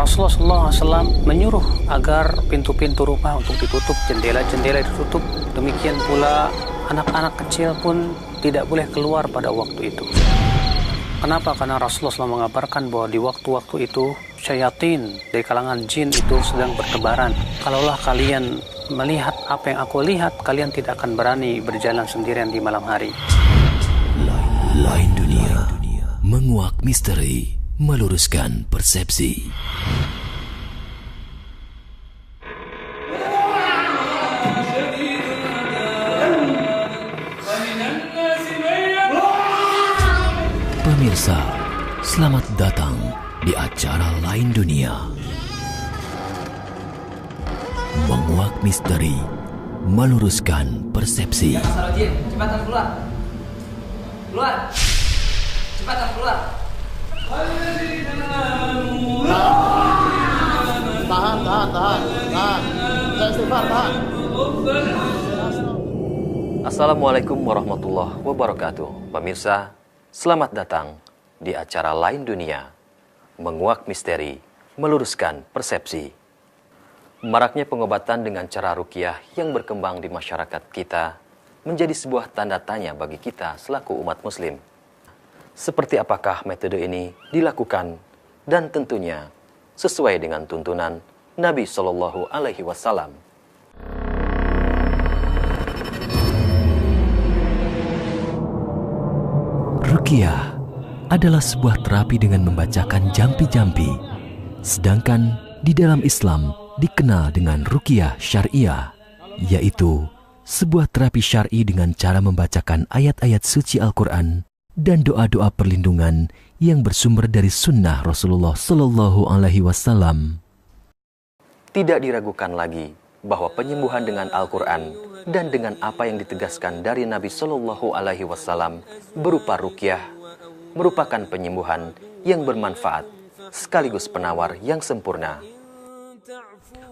Rasulullah SAW menyuruh agar pintu-pintu rumah untuk ditutup, jendela-jendela ditutup. Demikian pula anak-anak kecil pun tidak boleh keluar pada waktu itu. Kenapa? Karena Rasulullah SAW mengabarkan bahwa di waktu-waktu itu syayatin dari kalangan jin itu sedang bertebaran. Kalaulah kalian melihat apa yang aku lihat, kalian tidak akan berani berjalan sendirian di malam hari. Lain dunia, menguak misteri, meluruskan persepsi. Pemirsa, selamat datang di acara Lain Dunia. Menguak misteri, meluruskan persepsi. Cepatan keluar. Keluar. Cepatan keluar. Tahan. Saya istighfar, tahan. Assalamualaikum warahmatullahi wabarakatuh. Pemirsa, selamat datang di acara Lain Dunia, menguak misteri, meluruskan persepsi. Maraknya pengobatan dengan cara ruqyah yang berkembang di masyarakat kita menjadi sebuah tanda tanya bagi kita selaku umat muslim. Seperti apakah metode ini dilakukan dan tentunya sesuai dengan tuntunan Nabi Shallallahu Alaihi Wasallam. Ruqyah adalah sebuah terapi dengan membacakan jampi-jampi. Sedangkan di dalam Islam dikenal dengan ruqyah syariah, yaitu sebuah terapi syar'i dengan cara membacakan ayat-ayat suci Al-Quran dan doa-doa perlindungan yang bersumber dari sunnah Rasulullah Sallallahu Alaihi Wasallam. Tidak diragukan lagi bahwa penyembuhan dengan Al-Quran dan dengan apa yang ditegaskan dari Nabi Sallallahu Alaihi Wasallam berupa ruqyah merupakan penyembuhan yang bermanfaat sekaligus penawar yang sempurna.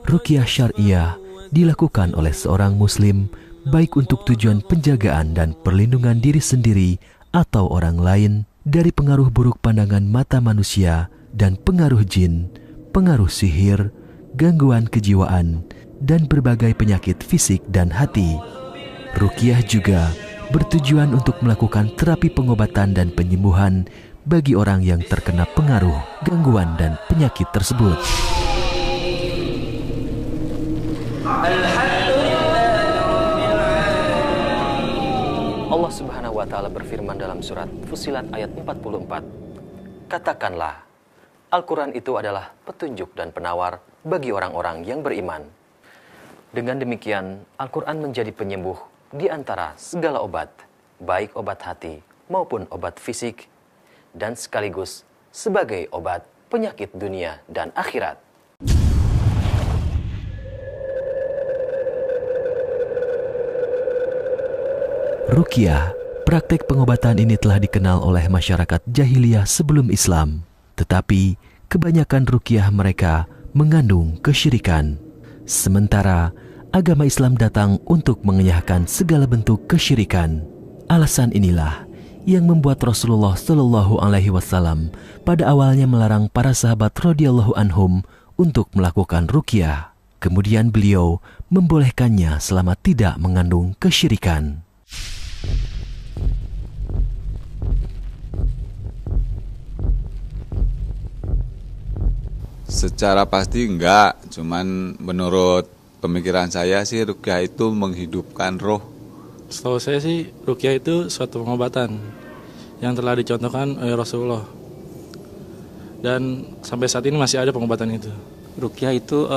Ruqyah syariah dilakukan oleh seorang muslim baik untuk tujuan penjagaan dan perlindungan diri sendiri atau orang lain dari pengaruh buruk pandangan mata manusia dan pengaruh jin, pengaruh sihir, gangguan kejiwaan, dan berbagai penyakit fisik dan hati. Ruqyah juga bertujuan untuk melakukan terapi pengobatan dan penyembuhan bagi orang yang terkena pengaruh, gangguan, dan penyakit tersebut. Allah Subhanahu wa Ta'ala berfirman dalam surat Fussilat ayat 44. Katakanlah, Al-Quran itu adalah petunjuk dan penawar bagi orang-orang yang beriman. Dengan demikian, Al-Quran menjadi penyembuh di antara segala obat, baik obat hati maupun obat fisik, dan sekaligus sebagai obat penyakit dunia dan akhirat. Ruqyah, praktek pengobatan ini telah dikenal oleh masyarakat jahiliyah sebelum Islam. Tetapi, kebanyakan ruqyah mereka mengandung kesyirikan. Sementara, agama Islam datang untuk mengenyahkan segala bentuk kesyirikan. Alasan inilah yang membuat Rasulullah Shallallahu Alaihi Wasallam pada awalnya melarang para sahabat radhiyallahu anhum untuk melakukan ruqyah. Kemudian beliau membolehkannya selama tidak mengandung kesyirikan. Secara pasti enggak, cuman menurut pemikiran saya sih ruqyah itu menghidupkan roh. Setahu saya sih ruqyah itu suatu pengobatan yang telah dicontohkan oleh Rasulullah. Dan sampai saat ini masih ada pengobatan itu. Ruqyah itu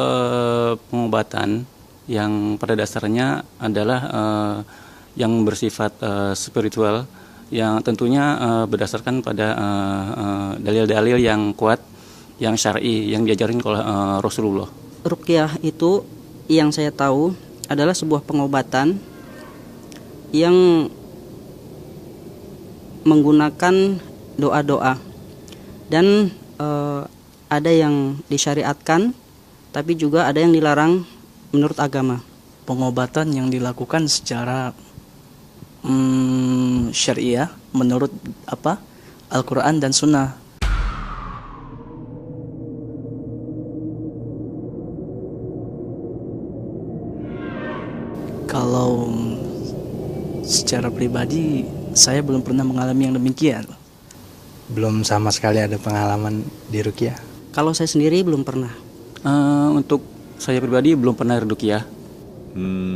pengobatan yang pada dasarnya adalah yang bersifat spiritual, yang tentunya berdasarkan pada dalil-dalil yang kuat, yang syar'i, yang diajarin oleh Rasulullah. Ruqyah itu yang saya tahu adalah sebuah pengobatan yang menggunakan doa-doa, dan ada yang disyariatkan, tapi juga ada yang dilarang menurut agama. Pengobatan yang dilakukan secara syariah menurut Al-Quran dan Sunnah. Kalau secara pribadi saya belum pernah mengalami yang demikian. Belum sama sekali ada pengalaman di ruqyah. Kalau saya sendiri belum pernah. Untuk saya pribadi belum pernah ruqyah.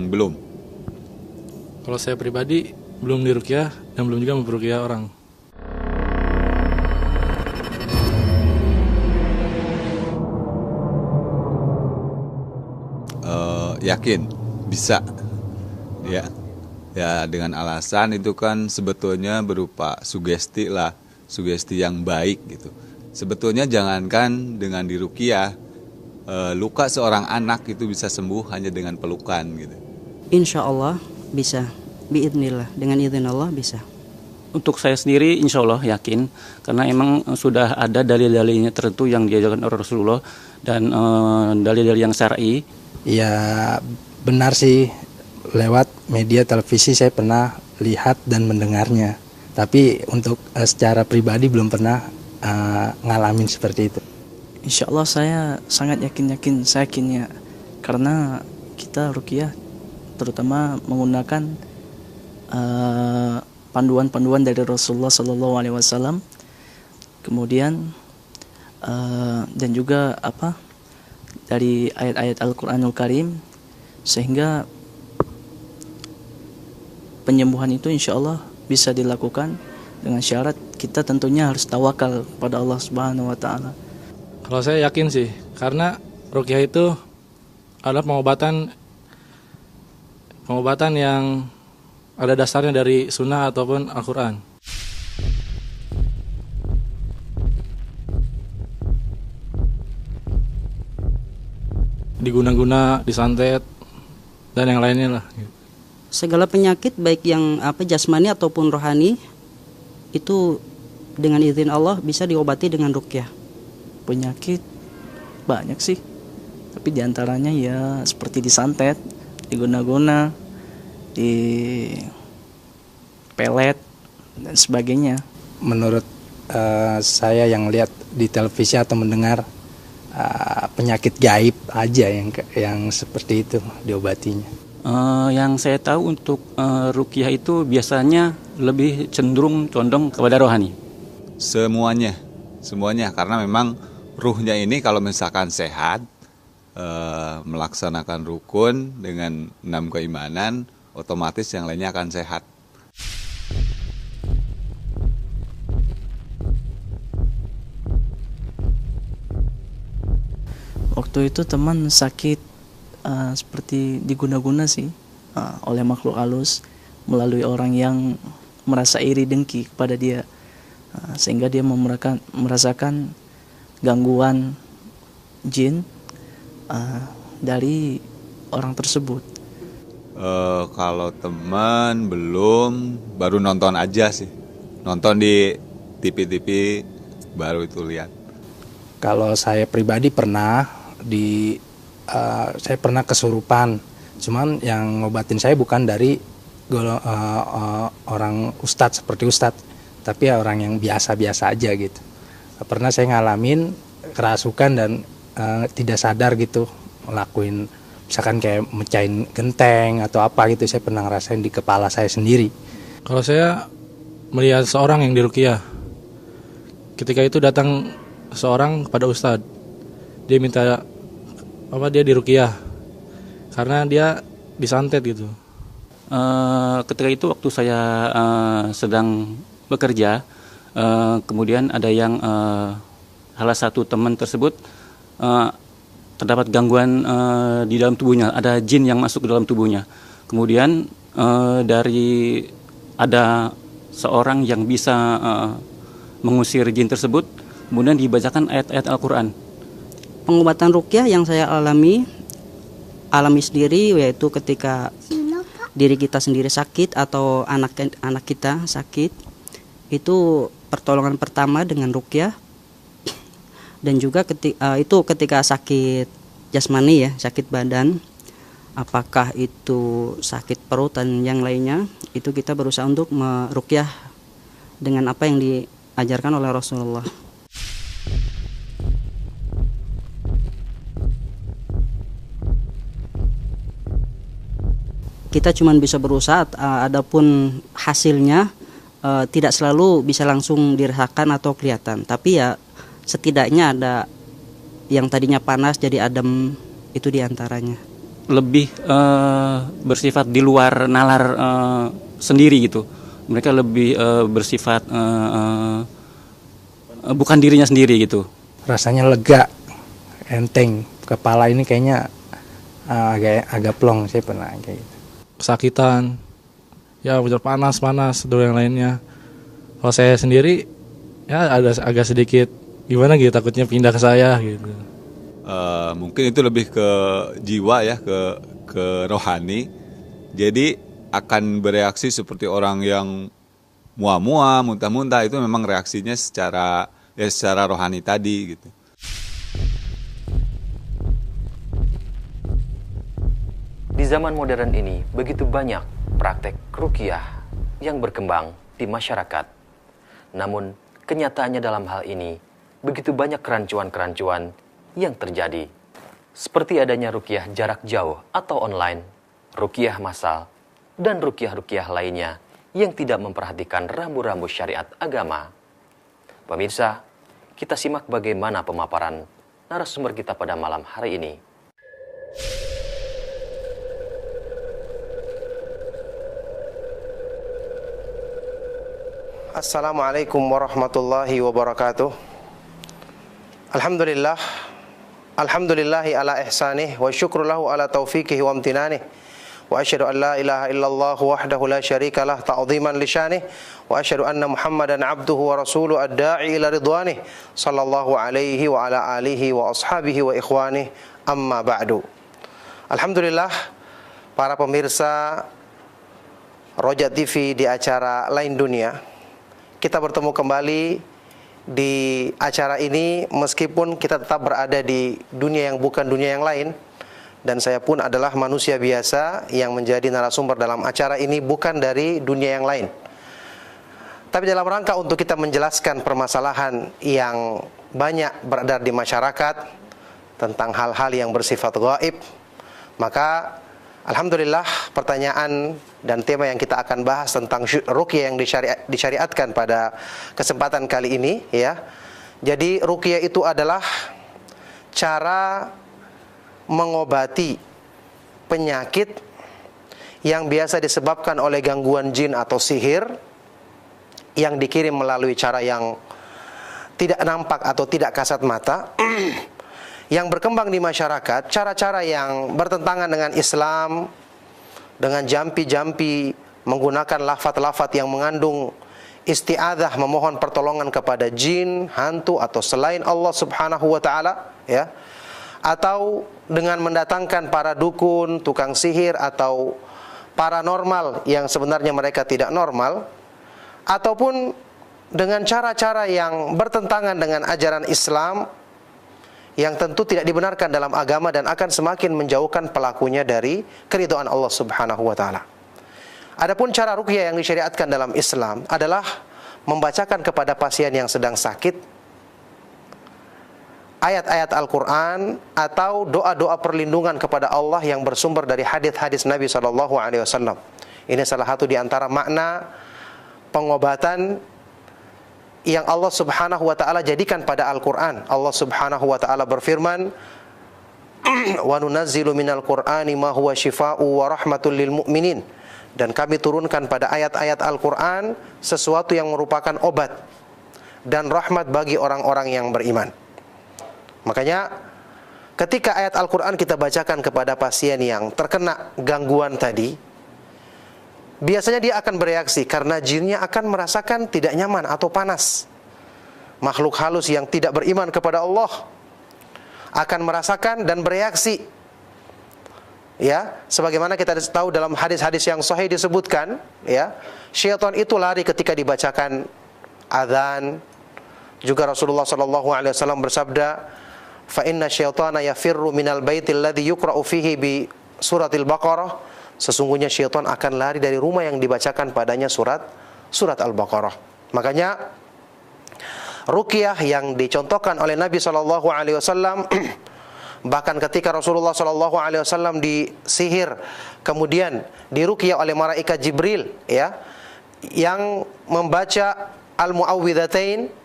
Belum. Kalau saya pribadi belum diruqyah dan belum juga memperuqyah orang. Yakin bisa, ya dengan alasan itu kan sebetulnya berupa sugesti lah, sugesti yang baik gitu. Sebetulnya jangankan dengan diruqyah, luka seorang anak itu bisa sembuh hanya dengan pelukan gitu. Insya Allah bisa, biidnillah, dengan izin Allah bisa. Untuk saya sendiri insya Allah yakin, karena emang sudah ada dalil-dalilnya tertentu yang diajarkan oleh Rasulullah dan dalil-dalil yang syar'i. Ya benar sih, lewat media televisi saya pernah lihat dan mendengarnya. Tapi untuk secara pribadi belum pernah ngalamin seperti itu. Insya Allah saya sangat yakinnya, karena kita ruqyah terutama menggunakan panduan-panduan dari Rasulullah SAW, kemudian dan juga dari ayat-ayat Al-Quranul Karim, sehingga penyembuhan itu insya Allah bisa dilakukan dengan syarat kita tentunya harus tawakal pada Allah Subhanahu wa Ta'ala. Kalau saya yakin sih, karena ruqyah itu adalah pengobatan yang ada dasarnya dari sunnah ataupun Al-Quran. Diguna-guna, disantet, dan yang lainnya lah. Segala penyakit baik yang jasmani ataupun rohani itu dengan izin Allah bisa diobati dengan ruqyah. Penyakit banyak sih, tapi diantaranya ya seperti disantet, diguna-guna, di pelet dan sebagainya. Menurut saya yang lihat di televisi atau mendengar, penyakit gaib aja yang seperti itu diobatinya. Yang saya tahu untuk ruqyah itu biasanya lebih cenderung condong kepada rohani. Semuanya, karena memang ruhnya ini kalau misalkan sehat, melaksanakan rukun dengan 6 keimanan, otomatis yang lainnya akan sehat. Waktu itu teman sakit seperti diguna-guna sih oleh makhluk halus melalui orang yang merasa iri dengki kepada dia, sehingga dia merasakan gangguan jin dari orang tersebut. Kalau teman belum, baru nonton aja sih, nonton di TV baru itu lihat. Kalau saya pribadi pernah saya pernah kesurupan, cuman yang ngobatin saya bukan dari orang ustadz seperti ustadz, tapi ya orang yang biasa-biasa aja gitu. Pernah saya ngalamin kerasukan dan tidak sadar gitu, ngelakuin misalkan kayak mecahin genteng atau apa gitu, saya pernah ngerasain di kepala saya sendiri. Kalau saya melihat seorang yang diruqyah, ketika itu datang seorang kepada ustadz, dia minta dia diruqyah karena dia disantet gitu. Ketika itu waktu saya sedang bekerja, kemudian ada yang salah satu teman tersebut terdapat gangguan di dalam tubuhnya, ada jin yang masuk ke dalam tubuhnya. Kemudian dari ada seorang yang bisa mengusir jin tersebut, kemudian dibacakan ayat-ayat Al-Quran. Pengobatan ruqyah yang saya alami sendiri, yaitu ketika diri kita sendiri sakit atau anak kita sakit, itu pertolongan pertama dengan ruqyah. Dan juga ketika sakit jasmani ya, sakit badan, apakah itu sakit perut dan yang lainnya, itu kita berusaha untuk meruqyah dengan apa yang diajarkan oleh Rasulullah. kita cuma bisa berusaha, adapun hasilnya tidak selalu bisa langsung dirasakan atau kelihatan. Tapi ya setidaknya ada yang tadinya panas jadi adem, itu diantaranya. Lebih bersifat di luar nalar sendiri gitu. Mereka lebih bersifat bukan dirinya sendiri gitu. Rasanya lega, enteng. Kepala ini kayaknya agak plong, saya pernah kayak gitu. Kesakitan, ya benar panas dan yang lainnya. Kalau saya sendiri ya ada agak sedikit gimana gitu, takutnya pindah ke saya gitu. Mungkin itu lebih ke jiwa ya, ke rohani. Jadi akan bereaksi seperti orang yang mual-mual, muntah-muntah, itu memang reaksinya secara rohani tadi gitu. Di zaman modern ini begitu banyak praktek ruqyah yang berkembang di masyarakat. Namun kenyataannya dalam hal ini begitu banyak kerancuan-kerancuan yang terjadi. Seperti adanya ruqyah jarak jauh atau online, ruqyah massal, dan ruqyah-ruqyah lainnya yang tidak memperhatikan rambu-rambu syariat agama. Pemirsa, kita simak bagaimana pemaparan narasumber kita pada malam hari ini. Assalamualaikum warahmatullahi wabarakatuh. Alhamdulillah, alhamdulillahi ala ihsanih, wa syukru lahu ala taufiqihi wa amtinanih, wa asyhadu an la ilaha illallah wahdahu la syarika lah ta'ziman li syanih, wa asyhadu anna Muhammadan abduhu wa rasuluhu ad-da'i ila ridwanih, sallallahu alaihi wa ala alihi wa ashabihi wa ikhwanih, amma ba'du. Alhamdulillah, para pemirsa Roja TV di acara Lain Dunia, kita bertemu kembali di acara ini meskipun kita tetap berada di dunia yang bukan dunia yang lain, dan saya pun adalah manusia biasa yang menjadi narasumber dalam acara ini bukan dari dunia yang lain. Tapi dalam rangka untuk kita menjelaskan permasalahan yang banyak beredar di masyarakat tentang hal-hal yang bersifat gaib, maka alhamdulillah pertanyaan dan tema yang kita akan bahas tentang ruqyah yang disyariatkan pada kesempatan kali ini ya. Jadi ruqyah itu adalah cara mengobati penyakit yang biasa disebabkan oleh gangguan jin atau sihir yang dikirim melalui cara yang tidak nampak atau tidak kasat mata. Yang berkembang di masyarakat, cara-cara yang bertentangan dengan Islam, dengan jampi-jampi, menggunakan lafaz-lafaz yang mengandung isti'adzah, memohon pertolongan kepada jin, hantu atau selain Allah Subhanahu wa taala, ya. Atau dengan mendatangkan para dukun, tukang sihir atau paranormal yang sebenarnya mereka tidak normal, ataupun dengan cara-cara yang bertentangan dengan ajaran Islam yang tentu tidak dibenarkan dalam agama dan akan semakin menjauhkan pelakunya dari keridhaan Allah Subhanahu wa taala. Adapun cara ruqyah yang disyariatkan dalam Islam adalah membacakan kepada pasien yang sedang sakit ayat-ayat Al-Qur'an atau doa-doa perlindungan kepada Allah yang bersumber dari hadis-hadis Nabi SAW. Ini salah satu di antara makna pengobatan yang Allah Subhanahu wa taala jadikan pada Al-Qur'an. Allah Subhanahu wa taala berfirman, "Wa nunazzilu minal Qur'ani ma huwa syifaa'u wa rahmatul lil mu'minin." Dan kami turunkan pada ayat-ayat Al-Qur'an sesuatu yang merupakan obat dan rahmat bagi orang-orang yang beriman. Makanya ketika ayat Al-Qur'an kita bacakan kepada pasien yang terkena gangguan tadi, biasanya dia akan bereaksi karena jinnya akan merasakan tidak nyaman atau panas. Makhluk halus yang tidak beriman kepada Allah akan merasakan dan bereaksi. Ya, sebagaimana kita tahu dalam hadis-hadis yang sahih disebutkan, ya, syaitan itu lari ketika dibacakan azan. Juga Rasulullah SAW bersabda, "Fa inna syaitana yafirru minal baitil ladzi yuqra'u fihi bi suratil Baqarah." Sesungguhnya syaitan akan lari dari rumah yang dibacakan padanya surat Al-Baqarah. Makanya ruqyah yang dicontohkan oleh Nabi SAW Bahkan ketika Rasulullah SAW disihir, kemudian diruqyah oleh malaikat Jibril, ya, yang membaca al-muawwidzatain,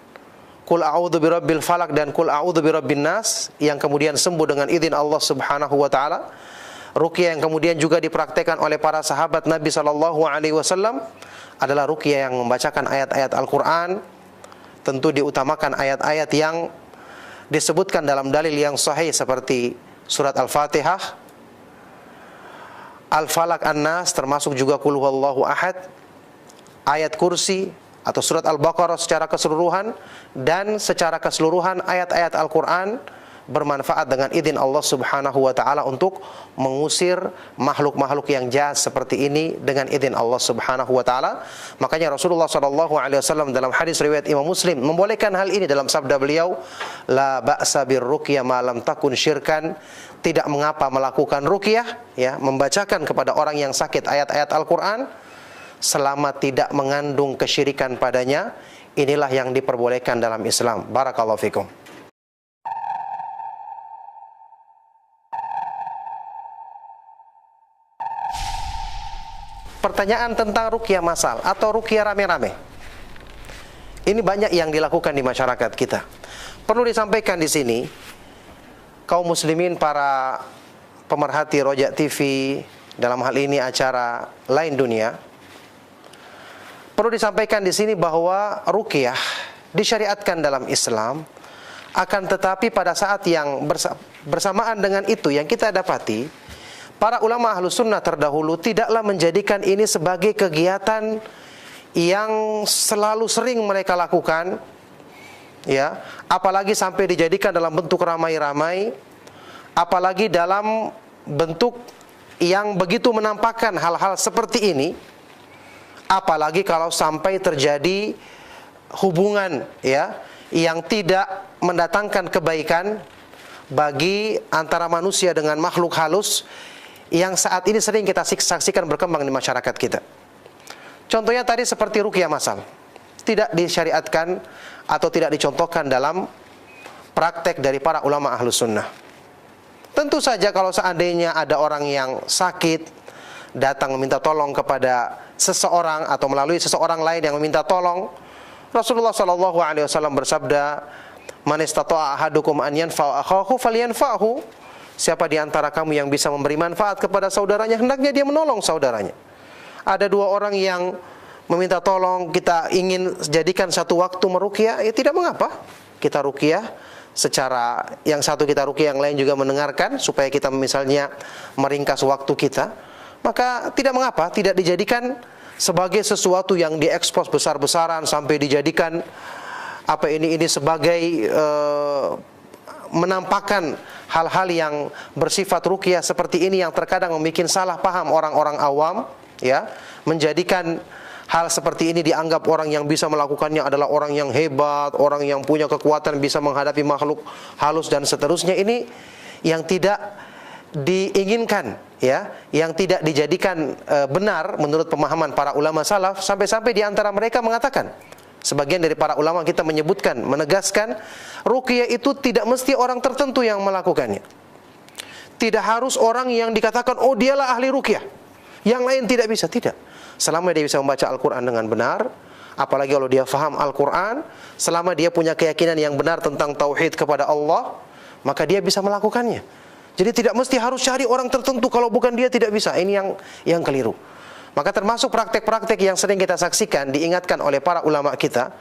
Qul a'udzu birabbil falaq dan Qul a'udzu birabbin nas, yang kemudian sembuh dengan izin Allah Subhanahu wa taala. Ruqyah yang kemudian juga dipraktekkan oleh para sahabat Nabi SAW adalah ruqyah yang membacakan ayat-ayat Al-Qur'an. Tentu diutamakan ayat-ayat yang disebutkan dalam dalil yang sahih seperti surat Al-Fatihah, Al-Falaq, An-Nas, termasuk juga Qul huwallahu ahad, ayat kursi atau surat Al-Baqarah secara keseluruhan, dan secara keseluruhan ayat-ayat Al-Quran bermanfaat dengan izin Allah Subhanahu wa taala untuk mengusir makhluk-makhluk yang jahat seperti ini dengan izin Allah Subhanahu wa taala. Makanya Rasulullah SAW dalam hadis riwayat Imam Muslim membolehkan hal ini dalam sabda beliau, la ba'sa birruqyah ma lam takun syirkan. Tidak mengapa melakukan ruqyah, ya, membacakan kepada orang yang sakit ayat-ayat Al-Qur'an selama tidak mengandung kesyirikan padanya. Inilah yang diperbolehkan dalam Islam. Barakallahu fikum. Pertanyaan tentang ruqyah masal atau ruqyah rame-rame. Ini banyak yang dilakukan di masyarakat kita. Perlu disampaikan di sini, kaum muslimin, para pemerhati Roja TV, dalam hal ini acara Lain Dunia, perlu disampaikan di sini bahwa ruqyah disyariatkan dalam Islam. Akan tetapi pada saat yang bersamaan dengan itu yang kita dapati, para ulama Ahlus Sunnah terdahulu tidaklah menjadikan ini sebagai kegiatan yang selalu sering mereka lakukan, ya, apalagi sampai dijadikan dalam bentuk ramai-ramai, apalagi dalam bentuk yang begitu menampakkan hal-hal seperti ini, apalagi kalau sampai terjadi hubungan, ya, yang tidak mendatangkan kebaikan bagi antara manusia dengan makhluk halus yang saat ini sering kita saksikan berkembang di masyarakat kita. Contohnya tadi seperti ruqyah masal, tidak disyariatkan atau tidak dicontohkan dalam praktek dari para ulama Ahlus Sunnah. Tentu saja kalau seandainya ada orang yang sakit datang meminta tolong kepada seseorang atau melalui seseorang lain yang meminta tolong, Rasulullah SAW bersabda, "Man istata'a ahadukum an yanfa'a akhahu falyanfa'hu." Siapa di antara kamu yang bisa memberi manfaat kepada saudaranya, hendaknya dia menolong saudaranya. Ada dua orang yang meminta tolong, kita ingin jadikan satu waktu meruqyah, ya tidak mengapa. Kita ruqyah secara, yang satu kita ruqyah, yang lain juga mendengarkan, supaya kita misalnya meringkas waktu kita. Maka tidak mengapa, tidak dijadikan sebagai sesuatu yang diekspos besar-besaran sampai dijadikan apa ini sebagai menampakkan hal-hal yang bersifat ruqyah seperti ini yang terkadang membuat salah paham orang-orang awam, ya, menjadikan hal seperti ini dianggap orang yang bisa melakukannya adalah orang yang hebat, orang yang punya kekuatan bisa menghadapi makhluk halus dan seterusnya. Ini yang tidak diinginkan, ya, yang tidak dijadikan benar menurut pemahaman para ulama salaf. Sampai-sampai di antara mereka mengatakan, sebagian dari para ulama kita menyebutkan, menegaskan, ruqyah itu tidak mesti orang tertentu yang melakukannya. Tidak harus orang yang dikatakan, oh dialah ahli ruqyah, yang lain tidak bisa. Tidak. Selama dia bisa membaca Al-Quran dengan benar, apalagi kalau dia faham Al-Quran, selama dia punya keyakinan yang benar tentang tauhid kepada Allah, maka dia bisa melakukannya. Jadi tidak mesti harus cari orang tertentu, kalau bukan dia tidak bisa. Ini yang keliru. Maka termasuk praktek-praktek yang sering kita saksikan, diingatkan oleh para ulama kita,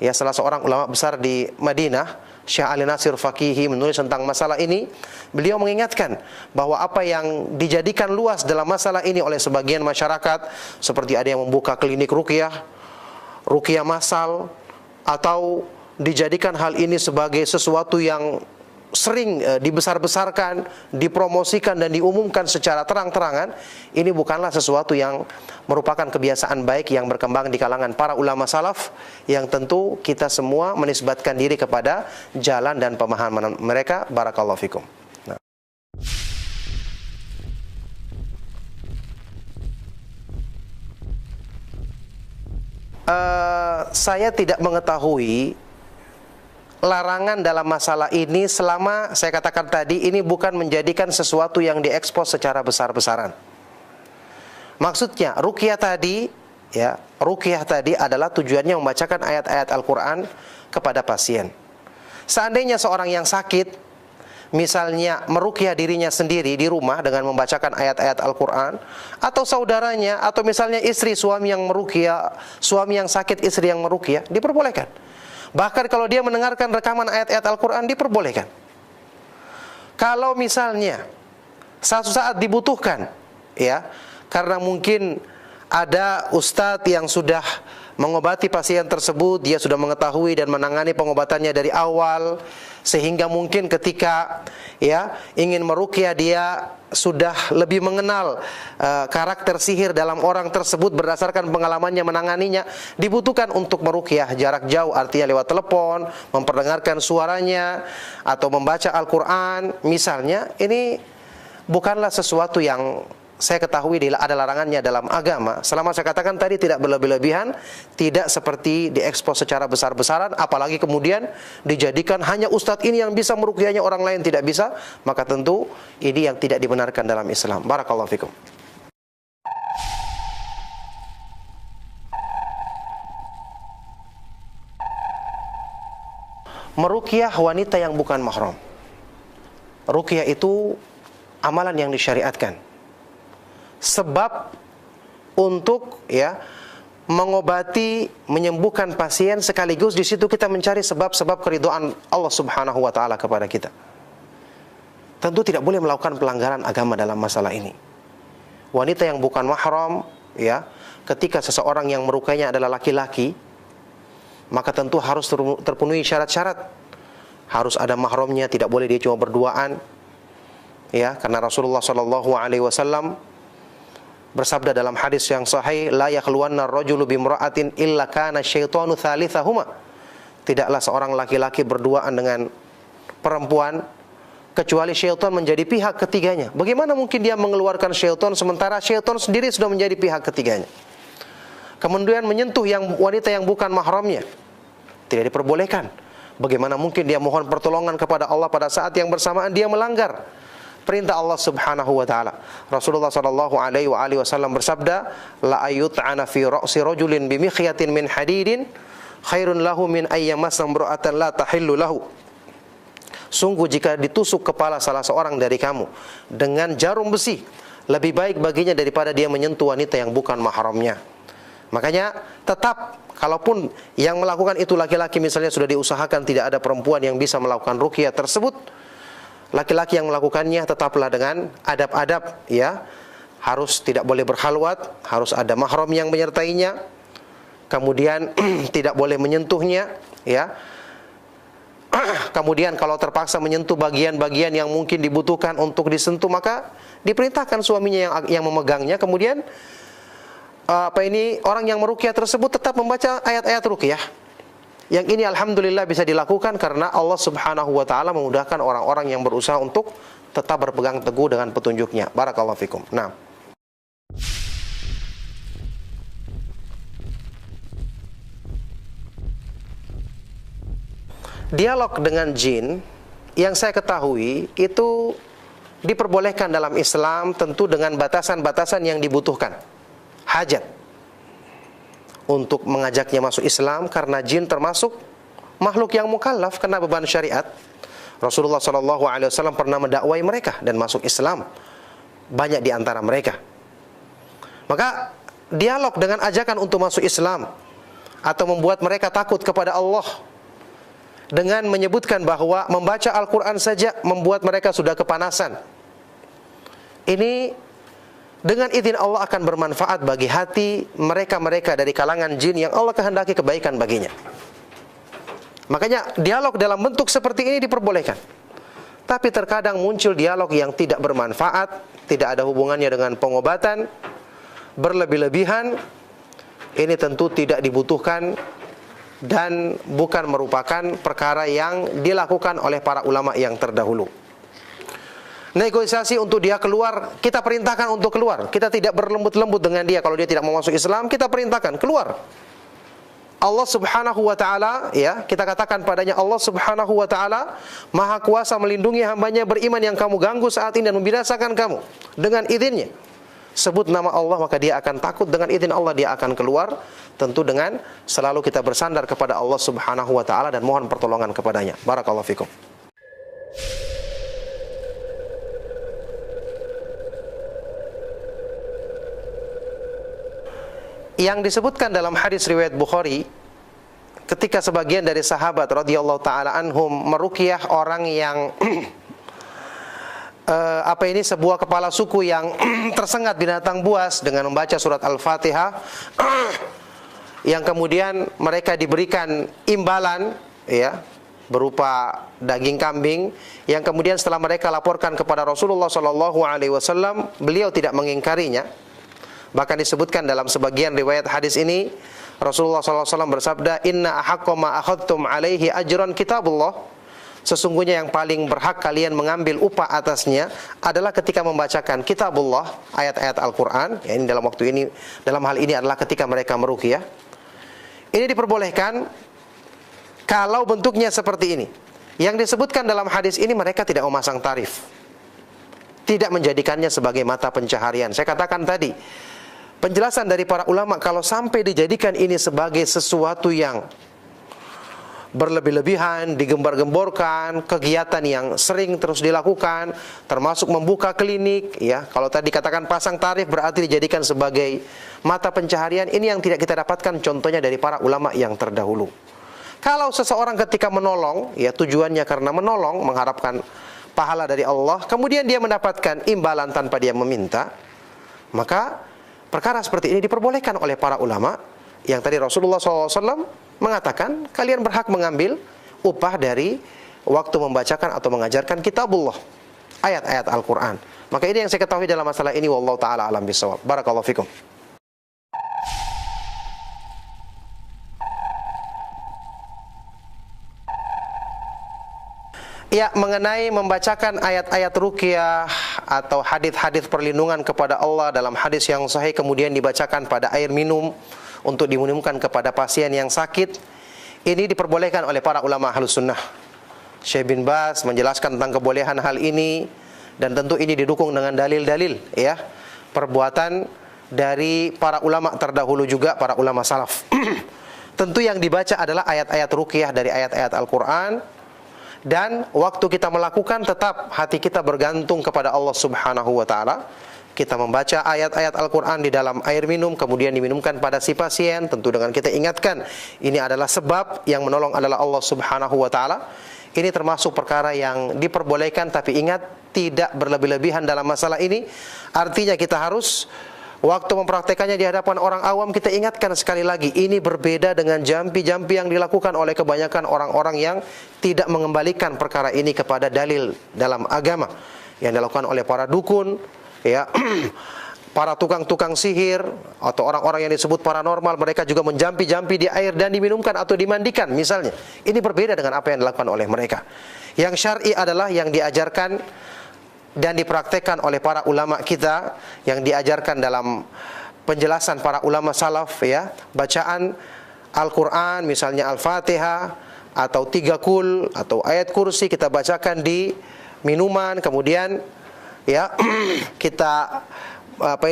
ya, salah seorang ulama besar di Madinah, Syekh Ali Nasir Faqihi, menulis tentang masalah ini. Beliau mengingatkan bahwa apa yang dijadikan luas dalam masalah ini oleh sebagian masyarakat, seperti ada yang membuka klinik ruqyah masal, atau dijadikan hal ini sebagai sesuatu yang sering dibesar-besarkan, dipromosikan dan diumumkan secara terang-terangan, ini bukanlah sesuatu yang merupakan kebiasaan baik yang berkembang di kalangan para ulama salaf, yang tentu kita semua menisbatkan diri kepada jalan dan pemahaman mereka. Barakallahu fikum. Nah. Saya tidak mengetahui larangan dalam masalah ini selama saya katakan tadi ini bukan menjadikan sesuatu yang diekspos secara besar-besaran. Maksudnya ruqyah tadi, ya, ruqyah tadi adalah tujuannya membacakan ayat-ayat Al-Qur'an kepada pasien. Seandainya seorang yang sakit misalnya meruqyah dirinya sendiri di rumah dengan membacakan ayat-ayat Al-Qur'an, atau saudaranya, atau misalnya istri suami yang meruqyah, suami yang sakit istri yang meruqyah, diperbolehkan. Bahkan kalau dia mendengarkan rekaman ayat-ayat Al-Qur'an diperbolehkan. Kalau misalnya suatu saat dibutuhkan, ya, karena mungkin ada ustadz yang sudah mengobati pasien tersebut, dia sudah mengetahui dan menangani pengobatannya dari awal, sehingga mungkin ketika ya ingin meruqyah dia sudah lebih mengenal karakter sihir dalam orang tersebut berdasarkan pengalamannya menanganinya, dibutuhkan untuk meruqyah jarak jauh, artinya lewat telepon, memperdengarkan suaranya atau membaca Al-Qur'an misalnya. Ini bukanlah sesuatu yang saya ketahui ada larangannya dalam agama. Selama saya katakan tadi tidak berlebih-lebihan, tidak seperti diekspos secara besar-besaran, apalagi kemudian dijadikan hanya ustadz ini yang bisa meruqyahnya, orang lain tidak bisa, maka tentu ini yang tidak dibenarkan dalam Islam. Barakallahu fikum. Meruqyah wanita yang bukan mahram. Ruqyah itu amalan yang disyariatkan. Sebab untuk ya mengobati, menyembuhkan pasien, sekaligus di situ kita mencari sebab-sebab keridhaan Allah Subhanahu wa taala kepada kita. Tentu tidak boleh melakukan pelanggaran agama dalam masalah ini. Wanita yang bukan mahram, ya, ketika seseorang yang meruqyahnya adalah laki-laki, maka tentu harus terpenuhi syarat-syarat. Harus ada mahramnya, tidak boleh dia cuma berduaan. Ya, karena Rasulullah sallallahu alaihi wasallam bersabda dalam hadis yang sahih, la yakhluwanna ar-rajulu bimra'atin illa kana syaitanu tsalitsahuma. Tidaklah seorang laki-laki berduaan dengan perempuan kecuali syaitan menjadi pihak ketiganya. Bagaimana mungkin dia mengeluarkan syaitan sementara syaitan sendiri sudah menjadi pihak ketiganya? Kemudian menyentuh wanita yang bukan mahramnya tidak diperbolehkan. Bagaimana mungkin dia mohon pertolongan kepada Allah pada saat yang bersamaan dia melanggar perintah Allah Subhanahu wa taala. Rasulullah sallallahu alaihi wasallam bersabda, la ayut'ana fi ra'si rajulin bimikhyatin min hadidin khairun lahu min ayyamasna imra'atan la tahillu lahu. Sungguh jika ditusuk kepala salah seorang dari kamu dengan jarum besi, lebih baik baginya daripada dia menyentuh wanita yang bukan mahramnya. Makanya tetap kalaupun yang melakukan itu laki-laki, misalnya sudah diusahakan tidak ada perempuan yang bisa melakukan ruqyah tersebut, laki-laki yang melakukannya tetaplah dengan adab-adab, ya. Harus tidak boleh berkhalwat, harus ada mahram yang menyertainya. Kemudian tidak boleh menyentuhnya, ya. Kemudian kalau terpaksa menyentuh bagian-bagian yang mungkin dibutuhkan untuk disentuh, maka diperintahkan suaminya yang memegangnya. Kemudian orang yang meruqyah tersebut tetap membaca ayat-ayat ruqyah. Yang ini alhamdulillah bisa dilakukan karena Allah Subhanahu wa taala memudahkan orang-orang yang berusaha untuk tetap berpegang teguh dengan petunjuknya. Barakallahu fikum. Nah, dialog dengan jin yang saya ketahui itu diperbolehkan dalam Islam, tentu dengan batasan-batasan yang dibutuhkan. Hajat untuk mengajaknya masuk Islam, karena jin termasuk makhluk yang mukallaf kena beban syariat. Rasulullah SAW pernah mendakwai mereka dan masuk Islam banyak di antara mereka. Maka dialog dengan ajakan untuk masuk Islam atau membuat mereka takut kepada Allah dengan menyebutkan bahwa membaca Al-Quran saja membuat mereka sudah kepanasan, ini dengan izin Allah akan bermanfaat bagi hati mereka-mereka dari kalangan jin yang Allah kehendaki kebaikan baginya. Makanya dialog dalam bentuk seperti ini diperbolehkan. Tapi terkadang muncul dialog yang tidak bermanfaat, tidak ada hubungannya dengan pengobatan, berlebih-lebihan. Ini tentu tidak dibutuhkan dan bukan merupakan perkara yang dilakukan oleh para ulama yang terdahulu. Negosiasi untuk dia keluar, kita perintahkan untuk keluar. Kita tidak berlembut-lembut dengan dia. Kalau dia tidak mau masuk Islam, kita perintahkan keluar. Allah Subhanahu wa taala, ya, kita katakan padanya Allah Subhanahu wa taala Maha kuasa melindungi hambanya beriman yang kamu ganggu saat ini dan membinasakan kamu dengan izinnya. Sebut nama Allah maka dia akan takut, dengan izin Allah dia akan keluar, tentu dengan selalu kita bersandar kepada Allah Subhanahu wa taala dan mohon pertolongan kepadanya. Barakallahu fikum. Yang disebutkan dalam hadis riwayat Bukhari, ketika sebagian dari sahabat radhiyallahu taala anhum meruqyah orang yang sebuah kepala suku yang tersengat binatang buas dengan membaca surat Al-Fatihah, yang kemudian mereka diberikan imbalan, ya, berupa daging kambing, yang kemudian setelah mereka laporkan kepada Rasulullah SAW, beliau tidak mengingkarinya. Bahkan disebutkan dalam sebagian riwayat hadis ini, Rasulullah SAW bersabda, Inna ahaqqa ma akhadtum alaihi ajran kitabullah. Sesungguhnya yang paling berhak kalian mengambil upah atasnya adalah ketika membacakan kitabullah, ayat-ayat Al-Quran. Ya, ini dalam waktu ini, dalam hal ini adalah ketika mereka meruqyah. Ini diperbolehkan kalau bentuknya seperti ini. Yang disebutkan dalam hadis ini, mereka tidak memasang tarif, tidak menjadikannya sebagai mata pencaharian. Saya katakan tadi, penjelasan dari para ulama, kalau sampai dijadikan ini sebagai sesuatu yang berlebih-lebihan, digembar-gemborkan, kegiatan yang sering terus dilakukan, termasuk membuka klinik, ya. Kalau tadi katakan pasang tarif berarti dijadikan sebagai mata pencaharian. Ini yang tidak kita dapatkan contohnya dari para ulama yang terdahulu. Kalau seseorang ketika menolong, ya, tujuannya karena menolong, mengharapkan pahala dari Allah, kemudian dia mendapatkan imbalan tanpa dia meminta, maka perkara seperti ini diperbolehkan oleh para ulama. Yang tadi Rasulullah SAW mengatakan, kalian berhak mengambil upah dari waktu membacakan atau mengajarkan kitabullah, ayat-ayat Al-Quran. Maka ini yang saya ketahui dalam masalah ini. Wallahu ta'ala alam bisawab. Barakallahu fikum. Ya, mengenai membacakan ayat-ayat ruqyah atau hadis-hadis perlindungan kepada Allah dalam hadis yang sahih kemudian dibacakan pada air minum untuk diminumkan kepada pasien yang sakit, ini diperbolehkan oleh para ulama Ahlus Sunnah. Syekh bin Baz menjelaskan tentang kebolehan hal ini, dan tentu ini didukung dengan dalil-dalil, ya, perbuatan dari para ulama terdahulu juga, para ulama salaf. Tentu yang dibaca adalah ayat-ayat ruqyah dari ayat-ayat Al-Quran. Dan waktu kita melakukan, tetap hati kita bergantung kepada Allah Subhanahu wa ta'ala. Kita membaca ayat-ayat Al-Quran di dalam air minum, kemudian diminumkan pada si pasien, tentu dengan kita ingatkan, ini adalah sebab yang menolong adalah Allah Subhanahu wa ta'ala. Ini termasuk perkara yang diperbolehkan, tapi ingat, tidak berlebih-lebihan dalam masalah ini. Artinya kita harus, waktu mempraktekannya di hadapan orang awam, kita ingatkan sekali lagi, ini berbeda dengan jampi-jampi yang dilakukan oleh kebanyakan orang-orang yang tidak mengembalikan perkara ini kepada dalil dalam agama, yang dilakukan oleh para dukun, ya, para tukang-tukang sihir atau orang-orang yang disebut paranormal. Mereka juga menjampi-jampi di air dan diminumkan atau dimandikan misalnya. Ini berbeda dengan apa yang dilakukan oleh mereka. Yang syar'i adalah yang diajarkan dan dipraktekkan oleh para ulama kita, yang diajarkan dalam penjelasan para ulama salaf, ya, bacaan Al-Quran misalnya Al-Fatihah atau 3 kul atau ayat kursi kita bacakan di minuman, kemudian, ya, kita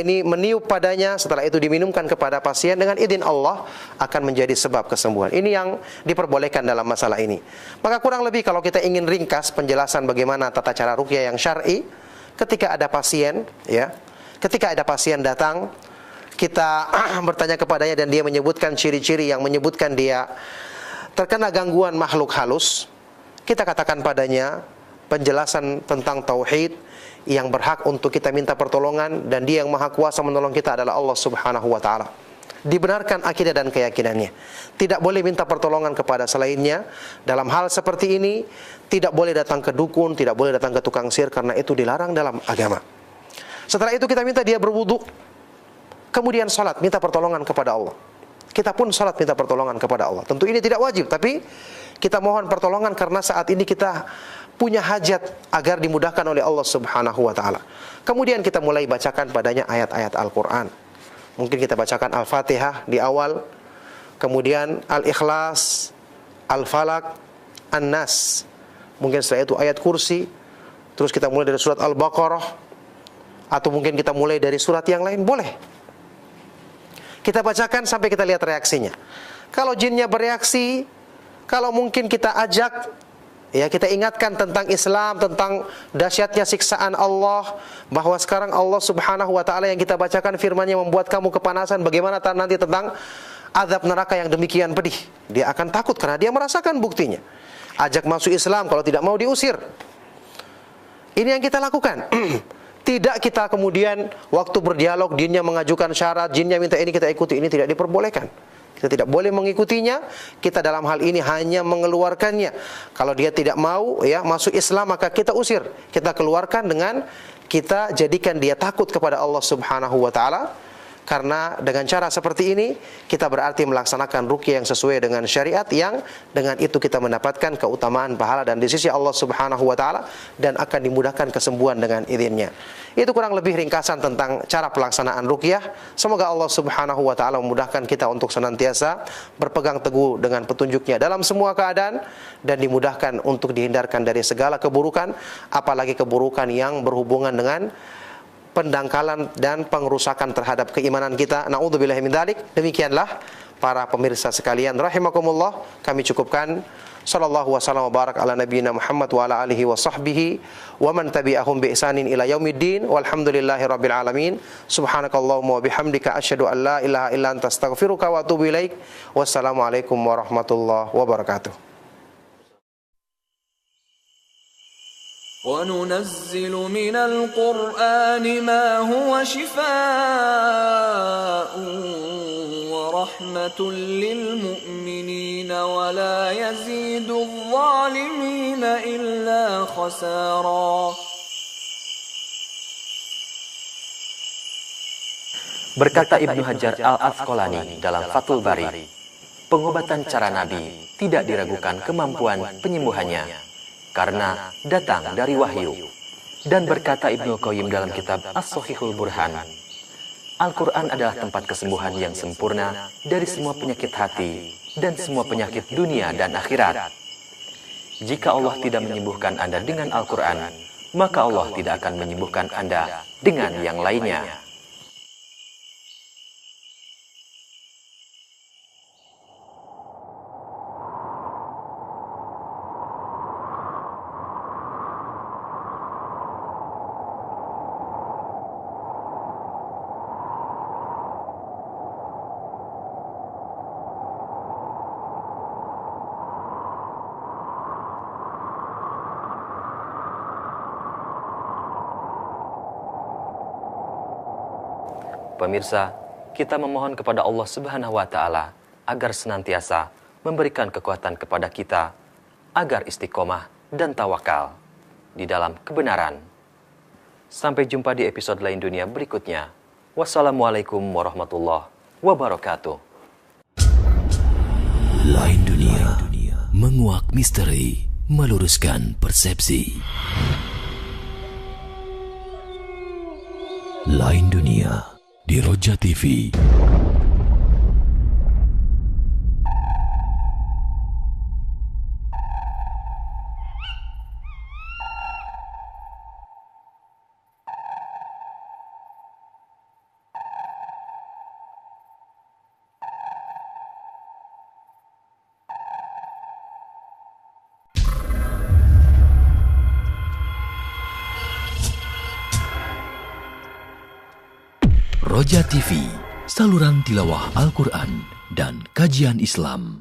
meniup padanya, setelah itu diminumkan kepada pasien, dengan izin Allah akan menjadi sebab kesembuhan. Ini yang diperbolehkan dalam masalah ini. Maka kurang lebih kalau kita ingin ringkas penjelasan bagaimana tata cara ruqyah yang syar'i, ketika ada pasien, ya, ketika ada pasien datang, kita bertanya kepadanya dan dia menyebutkan ciri-ciri yang menyebutkan dia terkena gangguan makhluk halus, kita katakan padanya penjelasan tentang tauhid, yang berhak untuk kita minta pertolongan, dan dia yang maha kuasa menolong kita adalah Allah Subhanahu wa ta'ala. Dibenarkan akidah dan keyakinannya, tidak boleh minta pertolongan kepada selainnya. Dalam hal seperti ini tidak boleh datang ke dukun, tidak boleh datang ke tukang sihir, karena itu dilarang dalam agama. Setelah itu kita minta dia berwudu, kemudian salat minta pertolongan kepada Allah. Kita pun salat minta pertolongan kepada Allah. Tentu ini tidak wajib, tapi kita mohon pertolongan karena saat ini kita punya hajat agar dimudahkan oleh Allah Subhanahu wa ta'ala. Kemudian kita mulai bacakan padanya ayat-ayat Al-Quran. Mungkin kita bacakan Al-Fatihah di awal, kemudian Al-Ikhlas, Al-Falaq, An-Nas. Mungkin setelah itu ayat kursi, terus kita mulai dari surat Al-Baqarah, atau mungkin kita mulai dari surat yang lain, boleh. Kita bacakan sampai kita lihat reaksinya. Kalau jinnya bereaksi, kalau mungkin kita ajak, ya kita ingatkan tentang Islam, tentang dahsyatnya siksaan Allah, bahwa sekarang Allah Subhanahu wa taala yang kita bacakan firman-Nya membuat kamu kepanasan, bagaimana nanti tentang azab neraka yang demikian pedih. Dia akan takut karena dia merasakan buktinya. Ajak masuk Islam, kalau tidak mau diusir. Ini yang kita lakukan. Tidak kita kemudian waktu berdialog jinnya mengajukan syarat, jinnya minta ini kita ikuti, ini tidak diperbolehkan. Kita tidak boleh mengikutinya, kita dalam hal ini hanya mengeluarkannya. Kalau dia tidak mau ya masuk Islam, maka kita usir. Kita keluarkan dengan kita jadikan dia takut kepada Allah Subhanahu wa taala. Karena dengan cara seperti ini kita berarti melaksanakan ruqyah yang sesuai dengan syariat, yang dengan itu kita mendapatkan keutamaan pahala dan di sisi Allah Subhanahu wa taala, dan akan dimudahkan kesembuhan dengan izinnya. Itu kurang lebih ringkasan tentang cara pelaksanaan ruqyah. Semoga Allah Subhanahu wa taala memudahkan kita untuk senantiasa berpegang teguh dengan petunjuknya dalam semua keadaan, dan dimudahkan untuk dihindarkan dari segala keburukan, apalagi keburukan yang berhubungan dengan pendangkalan dan pengrusakan terhadap keimanan kita. Na'udzubillahi min dzalik. Demikianlah para pemirsa sekalian rahimakumullah, kami cukupkan. Sallallahu wasallam wa barak ala nabiyina Muhammad wa ala alihi wa sahbihi wa man tabi'ahum bi ihsanin ila yaumiddin walhamdulillahi rabbil alamin. Subhanakallahumma wa bihamdika asyhadu an la ilaha illa anta astaghfiruka wa atubu ilaik. Wassalamu alaikum warahmatullahi wabarakatuh. وننزل من القرآن ما هو شفاء ورحمة للمؤمنين ولا يزيد الظالمين إلا خسارا. Berkata Ibnu Hajar Al-Asqalani dalam Fathul Bari, pengobatan cara Nabi tidak diragukan kemampuan penyembuhannya, karena datang dari wahyu. Dan berkata Ibnu Qayyim dalam kitab As-Shahihul Burhan, Al-Quran adalah tempat kesembuhan yang sempurna dari semua penyakit hati dan semua penyakit dunia dan akhirat. Jika Allah tidak menyembuhkan Anda dengan Al-Quran, maka Allah tidak akan menyembuhkan Anda dengan yang lainnya. Pemirsa, kita memohon kepada Allah Subhanahu wa taala agar senantiasa memberikan kekuatan kepada kita agar istiqomah dan tawakal di dalam kebenaran. Sampai jumpa di episode Lain Dunia berikutnya. Wassalamualaikum warahmatullahi wabarakatuh. Lain Dunia, menguak misteri, meluruskan persepsi. Lain Dunia di Roja TV. Roja TV, saluran tilawah Al-Quran dan kajian Islam.